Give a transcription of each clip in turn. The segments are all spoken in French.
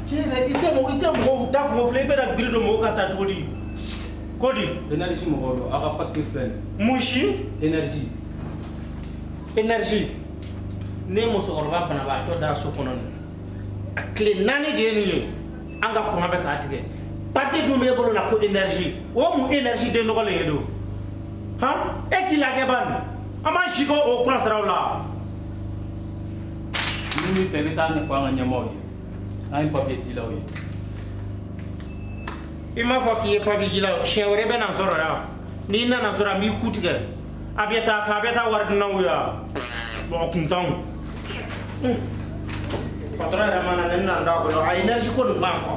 Tiens, il t'a gonflé, il a grillé de mon gâteau à tout dit. Kodi. Énergie, mon rôle, à la facture pleine. Mouchi. Énergie. Énergie. Ne musokɔrɔba banabaatɔ da so kɔnɔ a tile 4 de ye nin ye an ka kɔnɔ bɛ k'a tigɛ papier dun b'e bolo la ko énergie o mun énergie den nɔgɔlen ye don han e k'i lagɛ ban an b'an si kɔ o kura saraw la. Ni min fɛ i bɛ taa ɲɛfɔ an ka ɲɛmaaw ye an ye papier dilaw ye. I m'a fɔ k'i ye papier dilaw siɲɛ wɛrɛ bɛ na n sɔrɔ yan n'i nana sɔrɔ an b'i ku tigɛ a bɛ taa wari dunanw ya mɔgɔ kuntanw. Patron yɛrɛ mana ne na n da kɔnɔ a énergie ko nin ban quoi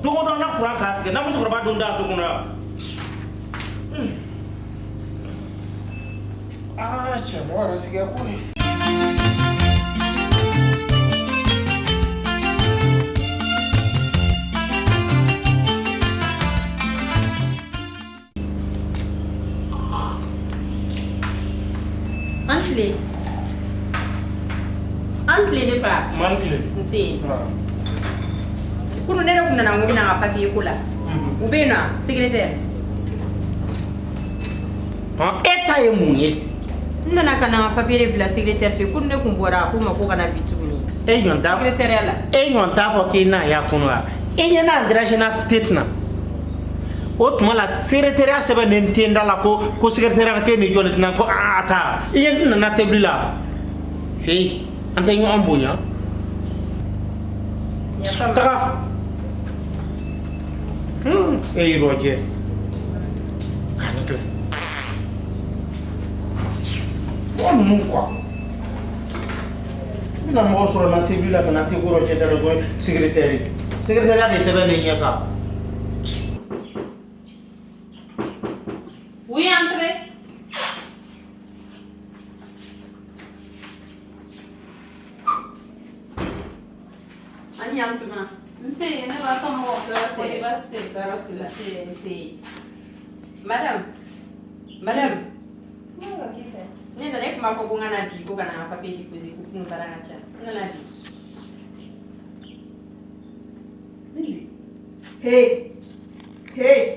don o don an na courant k'a tigɛ n'a musokɔrɔba dun da so kɔnɔ yan. Cɛ mɔgɔ yɛrɛ sigɛ ko ye. Antle ne fa. Mantle. Nse. Kunu ne kuna na ngomina nga papier kula. Ubena secrétaire. Eta ye mun ye? Nana kana papier bila secrétaire fe kunu ne kun bora ko mako kana bituguni. E ɲɔn t'a secrétaire la. E ɲɔn t'a fɔ k'i na ya kunu wa? E ɲɛ n'a diragena tetna. O tuma la secrétaire sɛbɛn nin ten da la ko secrétaire ke ni jɔn tena ko a ta. I ɲɛ nana tebili la. Hey. An tɛ ɲɔgɔn bonya. Taga. E yɔrɔ jɛ. Kana kɛ. Mɔgɔ ninnu quoi. N bɛna mɔgɔ sɔrɔ na tebili la ka na te kɔrɔ cɛ da la ko secrétaire. Secrétaire de sɛbɛn ne ɲɛ kan. Oui, entrez. Anyamtuma. Nse, ne va sans mot, c'est basté. C'est. Madame. Madame. Nanga qui fait? Ne na ne kuma fɔ ko ngana bi ko kana papier déposer ko kunu tara ka ca. Ngana bi. Hey,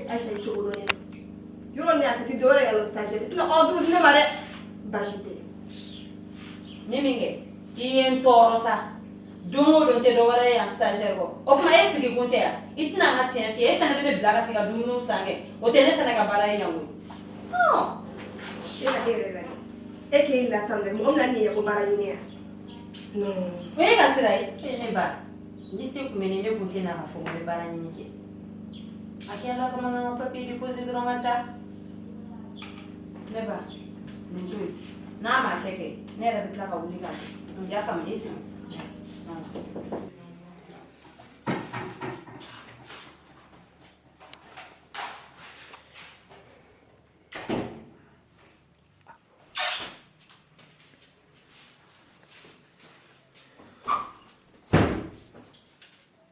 Aisha yi cogo dɔ ye. Yɔrɔ ni a fiti dɔwɛrɛ yɛrɛ stagiaire. Tila ordre ne ma dɛ. Baasi tɛ. Mimingɛ, I ye n tɔɔrɔ sa. Don o don tɛ dɔwɛrɛ ye yan stagiaire kɔ. O kuma e sigi kun tɛ yan. I tɛna an ka tiɲɛ f'i ye. E fana bɛ ne bila ka taa ka dumuniw san kɛ. O tɛ ne fana ka baara ye yan koyi. E ka e yɛrɛ lajɛ. E k'e latam dɛ. Mɔgɔ min na nin ye ko baara ɲini yan. Non. O ye ka sira ye. Ne ba. Ni se kun bɛ ne kun tɛ na ka fɔ ko n bɛ baara ɲini kɛ. A kɛla ka man ka papier déposer dɔrɔn ka taa. Ne ba, nin to yen. N'a ma kɛ kɛ, ne yɛrɛ bɛ tila ka wuli ka kɛ. I y'a faamu, i sigi.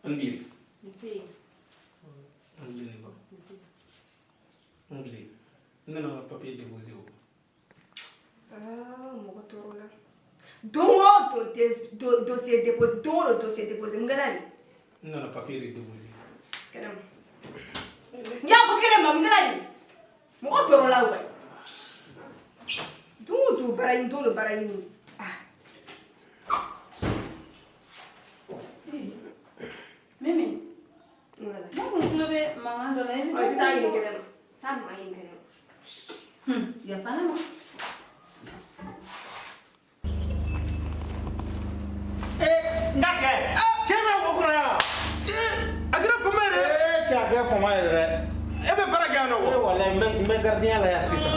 Anglais. Nse. Anglais ba. Anglais. N nana ka papier déposer o. Mɔgɔ tɔɔrɔ la. Don o don dossier déposé. Don o don dossier déposé. Mun kɛra nin? N nana papier de déposer. Kɛnɛma. N'i y'a bɔ kɛnɛma mun kɛra nin? Mɔgɔ tɔɔrɔ la wa? Don o don baara ɲini don o don baara ɲini. Mimi, Mun kɛra? ne kun tulo bɛ mankan dɔ la. I Ɔ i tɛ taa ɲini kɛnɛma. Taa ɲuman ɲini kɛnɛma. Yafa ne ma. Nga cɛ. Cɛ bɛ wo kɔnɔ yan. A kɛra fama yɛrɛ. Cɛ a kɛ fama yɛrɛ dɛ. E bɛ baara kɛ yan nɔ wa? Walayi n bɛ gardien la yan sisan.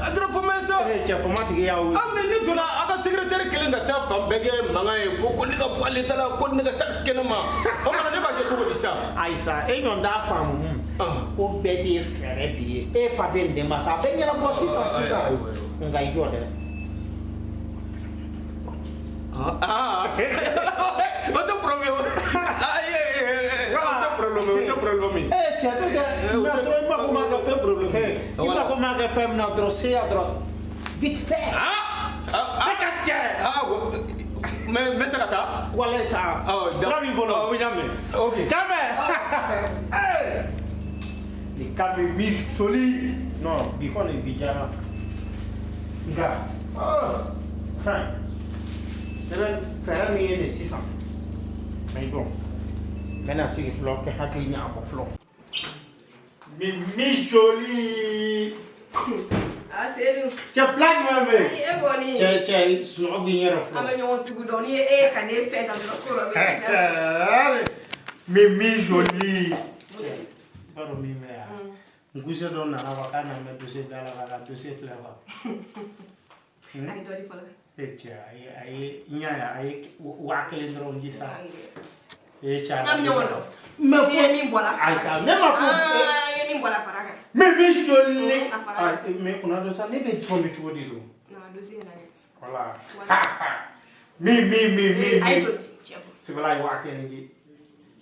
A kɛra fama ye sa. Cɛ fama tigi y'a wuli. Mais ne donna a ka secrétaire kelen ka taa fan bɛɛ kɛ mankan ye fo ko ne ka bɔ ale da la ko ne ka taa kɛnɛma. O kumana ne b'a kɛ cogo di sa? Ayi sa e ɲɔn t'a faamu. Ko bɛɛ de ye fɛɛrɛ de ye. E ye papier in d'e ma sa a bɛ ɲɛnabɔ sisan. Nka i jɔ dɛ. O tɛ problème. O tɛ problème. Cɛ to kɛ dɔrɔn i mako ma kɛ fɛn problème. I mako ma kɛ fɛn min na dɔrɔn se yan dɔrɔn vite fait. E ka cɛ. mais ça ta wala ta oh sirabi bolo oh nyame ok Kabe ni Kabe mi soli non bi ko ni bi jara nga deben fera mi yene 600 mais bon maintenant c'est que flop que hakli ni abo flop mi soli Ah, c'est nous. tu plaque ma mère Eh, Bonnie. tu snob ni yero flop Ah, mais on se goudonne. Eh, quand il fait dans le cours. mi joli baro mi mea nguse do na wakana me dossier dala wala dossier flavor Ai, dori fala. echa ai nyaya ai wakele ndro njisa echa Nam nyono. me Fo fo mi bola. ai sa ne ma fo Ah, ye mi bola faraga. mi joli Afara. me kuna do sa ne be trombi chodi lo Non, dossier na. wala Voilà. mi Ai to tiapo. c'est voilà wakele ngi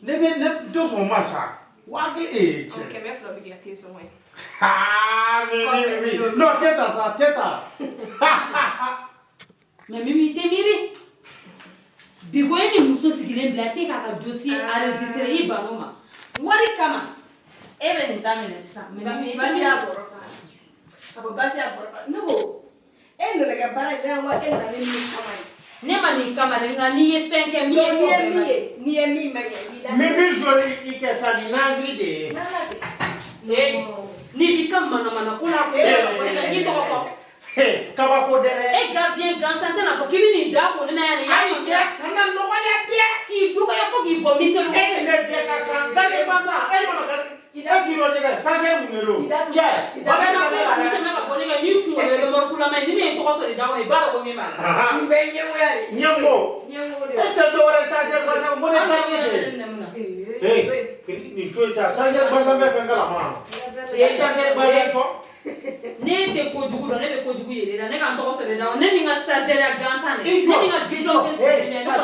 ne be ne do so masa wakele echa Ok, me flo bi ya teso moi. ah mi no teta sa teta Mais Mimi te miri. Bigo ni muso sigilen bila ke ka dossier enregistrer i banoma. Wari kama. Ebe ni tamina sisa. Mais Mimi Bashi ya borofa. Abo bashi ya borofa. No. Eh, no le ga bara ile wa e na ni kama. ne ma ni kama de nga ni ye fɛn kɛ min ye ko bɛɛ ma. Ni ye mi ma ye. mi joli ike sa di nazi de Ni bi ka mana ko la ko ni tɔgɔ fɔ. kabako dɛrɛ E gardien gansan tɛna fɔ k'i bɛ nin da ko ne na yan nin ayi dɛ kana nɔgɔya dɛ k'i dɔgɔya fo k'i bɔ miseli e ni ne bɛɛ ka kan gale masa e mana kɛ e k'i lɔ tigɛ sase mun de don cɛ Baka na ko ni tɛmɛ ka bɔ ne kan n'i kunkolo ye remorque la ni ne ye tɔgɔ sɔrɔ i da kɔnɔ i b'a dɔn ko min b'a la. N bɛ ɲɛgoya de. ɲɛngo Ɲɛgo de. e tɛ dɔwɛrɛ sase basa ko ne ta ɲɛ de nin cogo sa sase basa bɛ fɛn kalama e sase basa jɔ Ne tɛ kojugu dɔn ne bɛ kojugu yɛrɛ la ne ka n tɔgɔ sɛbɛn da ne ni n ka stagiaire gansan de ne ni n ka diplôme tɛ sɛbɛn ne ka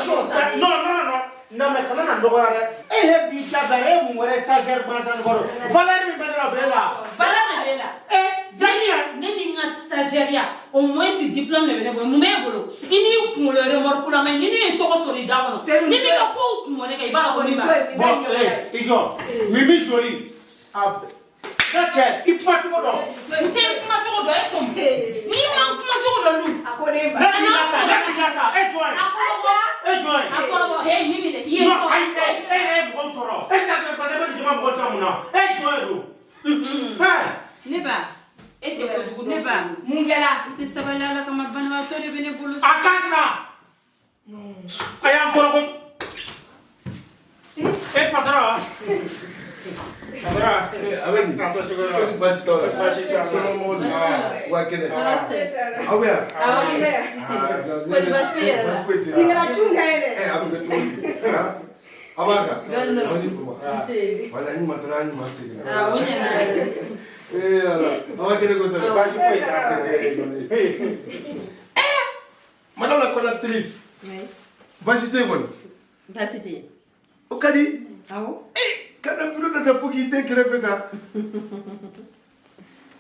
non mais kana na nɔgɔya dɛ e yɛrɛ b'i ta bɛn e mun wɛrɛ stagiaire gansan de kɔrɔ valeur min bɛ ne la o b'e la valeur de b'e la ne ni n ka stagiaire au moins diplôme de bɛ ne bolo mun b'e bolo i n'i kunkolo remorque la ni ne ye tɔgɔ sɔrɔ i da kɔnɔ ni bɛ ka kow kun ne kan i b'a dɔn ko min b'a la. bon i jɔ Mimi joli ne cɛ i kuma cogo dɔn n tɛ kuma cogo dɔn e ko n'i ma kuma cogo dɔn dun A ko ne ba. ne b'i la ta e jɔn a kɔrɔbɔ e jɔn a kɔrɔbɔ he Mimi de i ye non tɔgɔ ayi e yɛrɛ ye mɔgɔw tɔɔrɔ e stagiaire gansan bɛ nin jama mɔgɔ ta mun na e jɔn ye don Ne ba, e tɛ kojugu ne dɔn ba, Mun kɛra? I tɛ sabali Ala kama banabaatɔ de bɛ ne bolo a ka sa a y'an kɔrɔ ko e patron avec ka to cogo dɔn basi taw la Basi t'aw la. sama mo de wa kene ala se aw ya awa kɛ Kodi basi yɛrɛ la. Ni kɛra cun ka ye dɛ. a bɛ to abaka Gani dɔ. awni fuma nse wala ni matara ni masigi o ɲɛna ala awa kene ko sɛbɛ basi foyi t'a la. madame la collaboratrice basi tɛ kɔni Baasi tɛ yen. o ka di Awɔ. kana bulu ta fo k'i den kɛrɛfɛ ta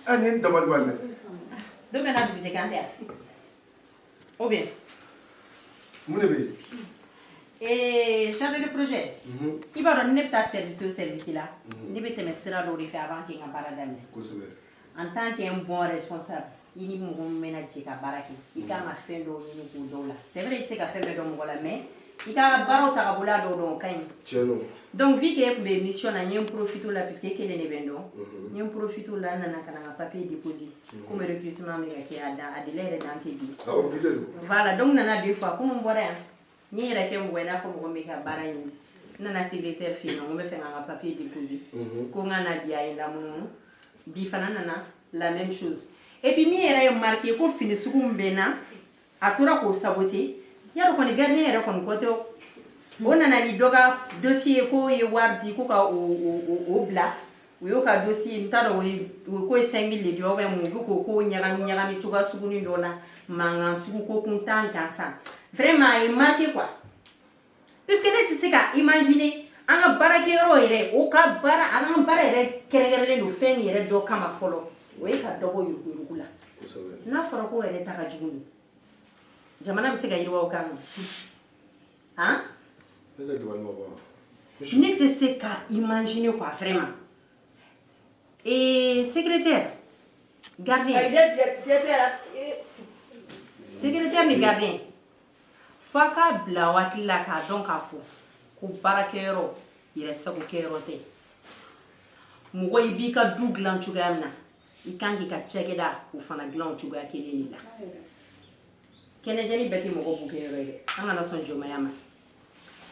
a ni dabali b'a la Dɔ bɛ na dugujɛ kan tɛ yan. Ou bien, mun de bɛ yen chargé de projet. I b'a dɔn ni ne bɛ taa service o service la, ne bɛ tɛmɛ sira dɔw de fɛ avant que n ka baara daminɛ. kosɛbɛ En tant qu'un bon responsable, i ni mɔgɔ min bɛna jɛ ka baara kɛ, i kan ka fɛn dɔw ɲini k'o dɔw la. C'est vrai i tɛ se ka fɛn bɛɛ dɔn mɔgɔ la, mais i ka baaraw tagabolo a dɔw dɔn o ka ɲi. tiɲɛ don Donc vu que e tun bɛ mission na n ye n profite o la puisque e kelen de bɛ n dɔn n ye n profite o la n nana ka na n ka papier déposer comme recrutement bɛ ka kɛ a délai yɛrɛ dan tɛ bi awɔ bi de don voilà donc n nana deux fois komi n bɔra yan n ye n yɛrɛ kɛ mɔgɔ i n'a fɔ mɔgɔ min bɛ ka baara ɲini n nana secrétaire fɛ yen nɔ n ko n bɛ fɛ ka n ka papier déposer ko n ka na di a ye lamunumunu bi fana nana la même chose et puis min yɛrɛ ye marqué ko fini sugu min bɛ n na a tora k'o saboter yarɔ kɔni gardien yɛrɛ kɔni kɔ tɛ o nana ni dɔ ka dossier ko ye wari di ko ka o bila o y'o ka dossier n t'a dɔn o ye ko ye 5000 de di ou bien mun bɛ k'o ko ɲagami ɲagami cogoya sugunin dɔ la mankan sugu ko kuntan gansan vraiment a ye marqué quoi puisque ne tɛ se ka imaginer an ka baarakɛyɔrɔ yɛrɛ o ka baara an ka baara yɛrɛ kɛrɛnkɛrɛnlen don fɛn min yɛrɛ dɔ kama fɔlɔ o ye ka dɔ bɔ yuruguyurugu la kosɛbɛ n'a fɔra ko yɛrɛ ta ka jugu jamana bɛ se ka yiriwa o kan Hein? Ne te sais qu'à imaginer quoi, vraiment. Et secrétaire, gardien. Secrétaire ni gardien. Faka bila waati la k'a dɔn k'a fɔ ko baarakɛyɔrɔ yɛrɛ sago kɛyɔrɔ tɛ. Mɔgɔ i b'i ka du dilan cogoya min na i kan k'i ka cakɛda o fana dilan o cogoya kelen de la. Kɛnɛjɛni bɛɛ tɛ mɔgɔ bukɛyɔrɔ ye dɛ. An kana sɔn jɔnmaya ma.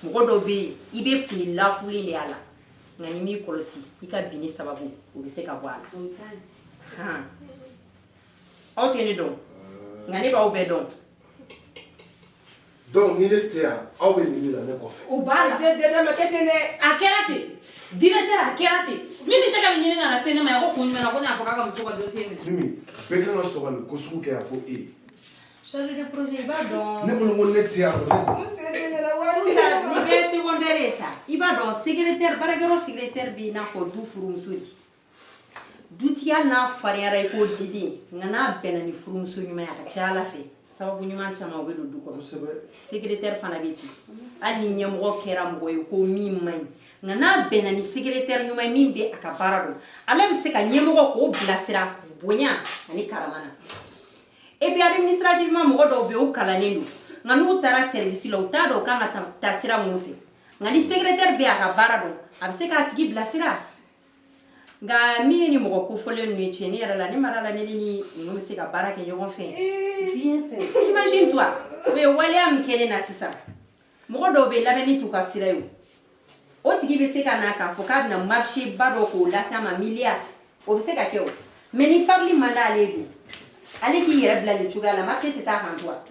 Mɔgɔ dɔw bɛ yen i bɛ fini lafulen de y'a la nka ni m'i kɔlɔsi i ka binni sababu o bɛ se ka bɔ a la. Aw tɛ ne dɔn nka ne b'aw bɛɛ dɔn. Donc ni ne tɛ yan aw bɛ nin la ne kɔfɛ. O b'a la. A kɛra ten. Directeur a kɛra ten. Min bɛ tɛgɛ bɛ ɲini ka na se ne ma yan ko kun jumɛn na ko ne y'a fɔ k'a ka muso ka dossier minɛ. Mimi bɛɛ kan ka sɔgɔli ko sugu kɛ yan fo e. Chargé de projet i b'a dɔn. Ne bolo ko ne tɛ yan. Ni bɛɛ secondaire ye sa i b'a dɔn secrétaire baarakɛyɔrɔ secrétaire b'i n'a fɔ du furumuso de. Dutiya n'a farinyara i ko diden nka n'a bɛnna ni furumuso ɲuman ye a ka ca Ala fɛ sababu ɲuman caman o bɛ don du kɔnɔ. Secrétaire fana bɛ ten hali ni ɲɛmɔgɔ kɛra mɔgɔ ye ko min man ɲi nka n'a bɛnna ni secrétaire ɲuman ye min bɛ a ka baara dɔn ale bɛ se ka ɲɛmɔgɔ k'o bilasira bonya ani karama na. Et puis administrativement mɔgɔ dɔw bɛ yen o kalannen don nka n'u taara service la u t'a dɔn u kan ka taa sira mun fɛ nka ni secrétaire bɛ a ka baara dɔn a bɛ se k'a tigi bilasira. Nka min ye ni mɔgɔ kofɔlen ninnu ye tiɲɛ ne yɛrɛ la ne ma d'a la ne ni ninnu bɛ se ka baara kɛ ɲɔgɔn fɛ. Bien fait. Imagine toi o ye waleya min kɛ ne na sisan mɔgɔ dɔw bɛ yen labɛnni t'u ka sira ye o tigi bɛ se ka na k'a fɔ k'a bɛna marché ba dɔ k'o lase a ma miliyari o bɛ se ka kɛ o mais ni parli man d'ale don ale k'i yɛrɛ bila nin cogoya la marché tɛ taa kan toi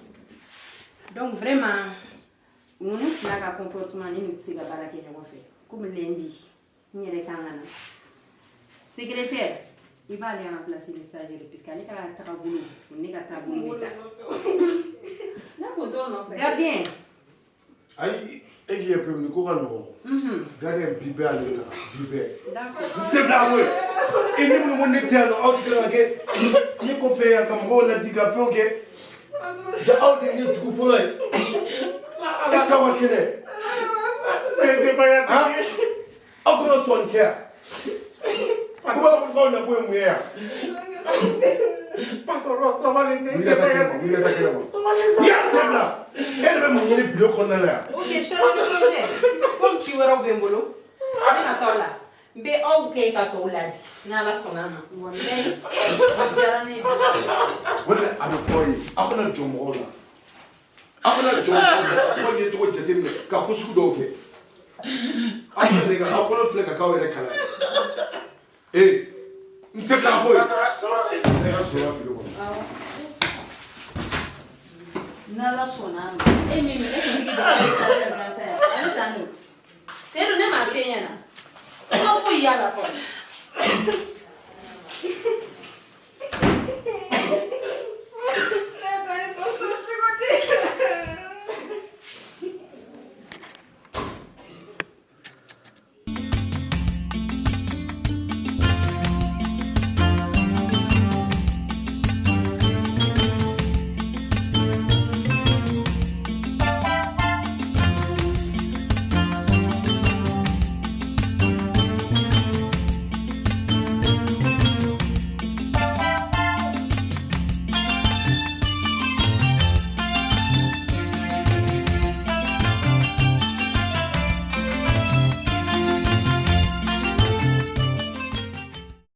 donc vraiment ninnu fila ka comportement ne n'u tɛ se ka baara kɛ ɲɔgɔn fɛ comme lundi n yɛrɛ kan ka na secrétaire i b'ale remplacer le stagiaire puisque ale ka taabolo ne ka taabolo bɛ taa. Ne ko t'o nɔfɛ. Gardien. Ayi e k'i yɛ permis ko ka nɔgɔn. Gardien bi bɛɛ ale ta bi bɛɛ. D'accord. N se bila koyi e ne bolo ko ne tɛ yan nɔ aw tɛ ka kɛ ne kɔfɛ yan ka mɔgɔw ladi ka fɛnw kɛ ja aw de ye jugu fɔlɔ ye est-ce que aw ka kɛnɛ. Aw kana sɔn nin kɛ yan. Ko b'a fɔ k'aw na ko ye mun ye yan. Elle va m'envoyer le bureau qu'on a là. Ok, chargé de projet. Comme tu verras au Bembolo, on attend là. Mais ok, quand on l'a dit, n'a la sonama. Mais voilà, avec quoi il a on a Jomo là. On a Jomo, on est trop jeté mais quand on se doit ok. On a les gars, on a le flec à quand il est calé. Eh, ne sais pas quoi. N'ala sɔnna a ma e min minɛ e tun tigi da